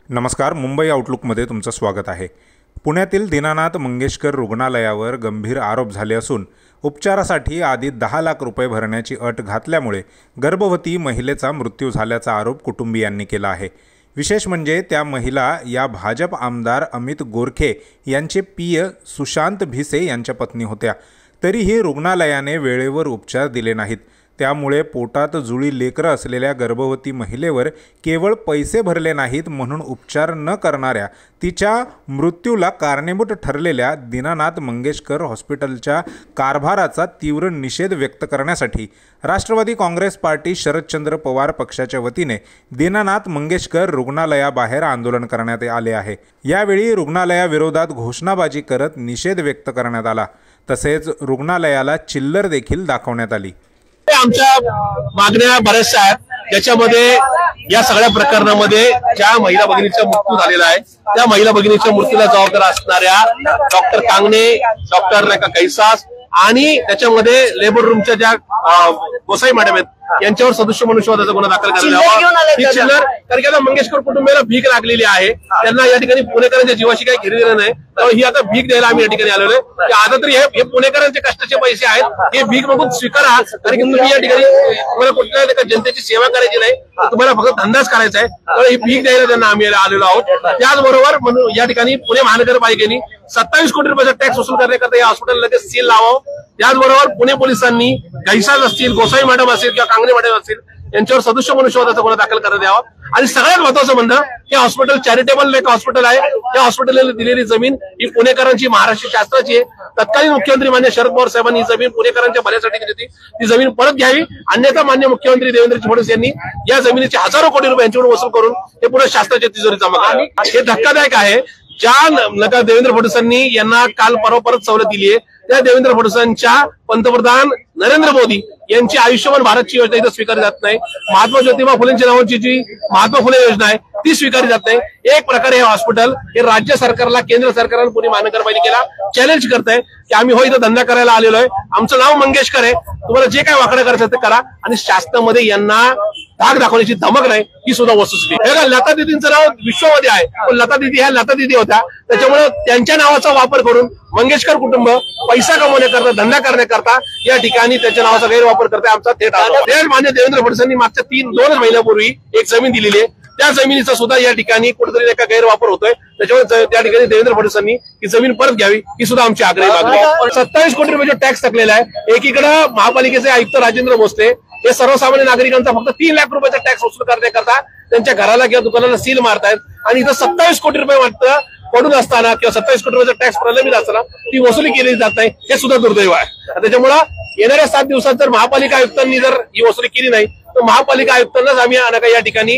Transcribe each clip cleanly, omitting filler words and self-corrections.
नमस्कार, मुंबई आउटलुकमध्ये तुमचं स्वागत आहे। पुण्यातील दीनानाथ मंगेशकर रुग्णालयावर गंभीर आरोप झाले असून उपचारासाठी आधी 10 लाख रुपये भरण्याची अट घातल्यामुळे गर्भवती महिलेचा मृत्यू झाल्याचा आरोप कुटुंबियांनी केला आहे। विशेष म्हणजे त्या महिला या भाजप आमदार अमित गोरखे यांचे पीय सुशांत भिसे यांच्या पत्नी होत्या। तरीही रुग्णालयाने वेळेवर उपचार दिले नाहीत। त्यामुळे पोटात जुळी लेकरं असलेल्या गर्भवती महिलेवर केवळ पैसे भरले नाहीत म्हणून उपचार न करणाऱ्या तिच्या मृत्यूला कारणीभूत ठरलेल्या दीनानाथ मंगेशकर हॉस्पिटलच्या कारभाराचा तीव्र निषेध व्यक्त करण्यासाठी राष्ट्रवादी काँग्रेस पार्टी शरदचंद्र पवार पक्षाच्या वतीने दीनानाथ मंगेशकर रुग्णालयाबाहेर आंदोलन करण्यात आले आहे। यावेळी रुग्णालयाविरोधात घोषणाबाजी करत निषेध व्यक्त करण्यात आला। तसेच रुग्णालयाला चिल्लर देखील दाखवण्यात आली। आमच्या मागण्या बऱ्याचशा आहेत, ज्याच्यामध्ये या सगळ्या प्रकरणामध्ये ज्या महिला भगिनीचा मृत्यू झालेला आहे त्या महिला भगिनीच्या मृत्यूला जबाबदार असणाऱ्या डॉक्टर कांगणे, डॉक्टर कैसास आणि त्याच्यामध्ये लेबर रूमच्या ज्या गोसाई मॅडम आहेत यांच्यावर सदस्य मनुष्यवधाचा गुन्हा दाखल करायला हवा। चिल्लर कारण की आता मंगेशकर कुटुंबियाला भीक लागलेली आहे, त्यांना या ठिकाणी पुणेकरांच्या जीवाशी काही घेणं देणं नाही। त्यामुळे ही आता भीक द्यायला आम्ही या ठिकाणी आलेलो आहे। आता तरी हे पुणेकरांचे कष्टाचे पैसे आहेत, हे भीक बघून स्वीकारा। कारण की तुम्ही या ठिकाणी तुम्हाला कुठल्या जनतेची सेवा करायची नाही, तुम्हाला फक्त धंदाच करायचा आहे। त्यामुळे ही भीक द्यायला त्यांना आम्ही आलेलो आहोत। त्याचबरोबर म्हणून या ठिकाणी पुणे महानगरपालिकेने 27 कोटी रुपयाचा टॅक्स वसूल करण्याकरता या हॉस्पिटलला लगेच सील लावावं। त्याचबरोबर पुणे पोलिसांनी कैसास असतील, गोसाई मॅडम असतील किंवा कांगणे मॅडम असतील यांच्यावर सदस्य मनुष्यवधाचा गुन्हा दाखल करण्यात यावा। आणि सगळ्यात महत्त्वाचं म्हणणं हे हॉस्पिटल चॅरिटेबल एक हॉस्पिटल आहे। त्या हॉस्पिटलला दिलेली जमीन ही पुणेकरांची, महाराष्ट्र शासनाची आहे। तत्कालीन मुख्यमंत्री मान्य शरद पवार साहेबांनी ही जमीन पुणेकरांच्या भल्यासाठी दिली होती, ती जमीन परत घ्यावी। अन्यथा मान्य मुख्यमंत्री देवेंद्र फडणवीस यांनी या जमिनीचे हजारो कोटी रुपये यांच्याकडून वसूल करून हे पुणे शासनाच्या तिजोरीत जमा करावे। हे धक्कादायक आहे। ज्या देवेंद्र फडणवीसांनी यांना काल परत सवलत दिली आहे त्या देवेंद्र फडणवीसांच्या पंतप्रधान नरेंद्र मोदी यांची आयुष्यमान भारतची योजना इथं स्वीकारली जात नाही। महात्मा ज्योतिबा फुलेंच्या नावाची जी महात्मा फुले योजना आहे ती स्वीकारली जात नाही। एक प्रकारे हे हॉस्पिटल हे राज्य सरकारला, केंद्र सरकारला, पुणे महानगरपालिकेला चॅलेंज करत आहे की आम्ही इथं धंदा करायला आलेलो आहे, आमचं नाव मंगेशकर आहे, तुम्हाला जे काय वाकडं करायचं ते करा। आणि शासनामध्ये यांना धाक दाखवण्याची धमक नाही ही सुद्धा वस्तुस्थिती आहे। लता दिदींचं नाव विश्वमध्ये आहे, पण लता दिदी ह्या लता दिदी होत्या, त्याच्यामुळे त्यांच्या नावाचा वापर करून मंगेशकर कुटुंब पैसा कमवण्याकरता, धंदा करण्याकरता या ठिकाणी त्यांच्या नावाचा गैरवापर करते। आमचा थेट मान्य देवेंद्र फडणवीसांनी मागच्या 2 महिन्यापूर्वी एक जमीन दिलेली आहे, त्या जमिनीचा सुद्धा या ठिकाणी कुठेतरी एका गैरवापर होतोय। त्याच्यामुळे त्या ठिकाणी देवेंद्र फडणवीसांनी ही जमीन परत घ्यावी ही सुद्धा आमची आग्रही मागणी आहे। 27 कोटी रुपयाचा टॅक्स टाकलेला आहे। एकीकडे महापालिकेचे आयुक्त राजेंद्र भोसले हे सर्वसामान्य नागरिकांचा फक्त 3 लाख रुपयाचा टॅक्स वसूल करण्याकरता त्यांच्या घराला किंवा दुकानाला सील मारतायत आणि इथं 27 कोटी रुपये मात्र पडून असताना किंवा 27 कोटी रुपयाचा टॅक्स प्रलंबित असताना ती वसुली केली जात नाही, हे सुद्धा दुर्दैव आहे। त्याच्यामुळे येणाऱ्या 7 दिवसात जर महापालिका आयुक्तांनी जर ही वसुली केली नाही तर महापालिका आयुक्तांनाच आम्ही या ठिकाणी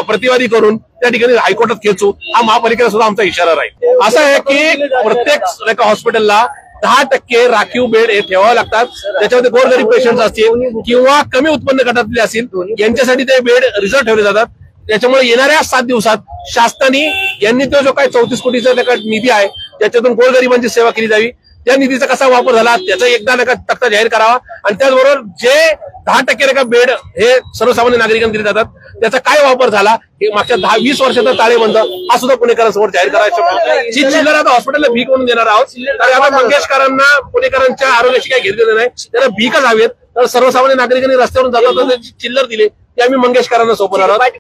प्रतिवादी करून त्या ठिकाणी हायकोर्टात खेचू, हा महापालिकेला सुद्धा आमचा इशारा राहील। असं आहे की प्रत्येक हॉस्पिटलला 10% राखीव बेड हे ठेवावे लागतात। त्याच्यामध्ये गोरगरीब पेशंट असतील किंवा कमी उत्पन्न गटातले असतील यांच्यासाठी ते बेड रिझर्व ठेवले जातात। त्याच्यामुळे येणाऱ्या 7 दिवसात शासनाने यांनी तो जो काही 34 कोटीचा निधी आहे त्याच्यातून गोरगरिबांची सेवा केली जावी। त्या निधीचा कसा वापर झाला त्याचा एकदा तक्ता जाहीर करावा आणि त्याचबरोबर जे 10% बेड हे सर्वसामान्य नागरिकांना दिले जातात त्याचा काय वापर झाला हे मागच्या 10-20 वर्षाचा ताळेबंद हा सुद्धा पुणेकरांसमोर जाहीर करायचा। जी चिल्लर आता हॉस्पिटलला भीक म्हणून देणार आहोत, तर आता मंगेशकरांना पुणेकरांच्या आरोग्याशी काही घेतलेलं नाही, त्यांना भीकच हवेत। तर सर्वसामान्य नागरिकांनी रस्त्यावरून जातात चिल्लर दिले ते आम्ही मंगेशकरांना सोपवणार आहोत।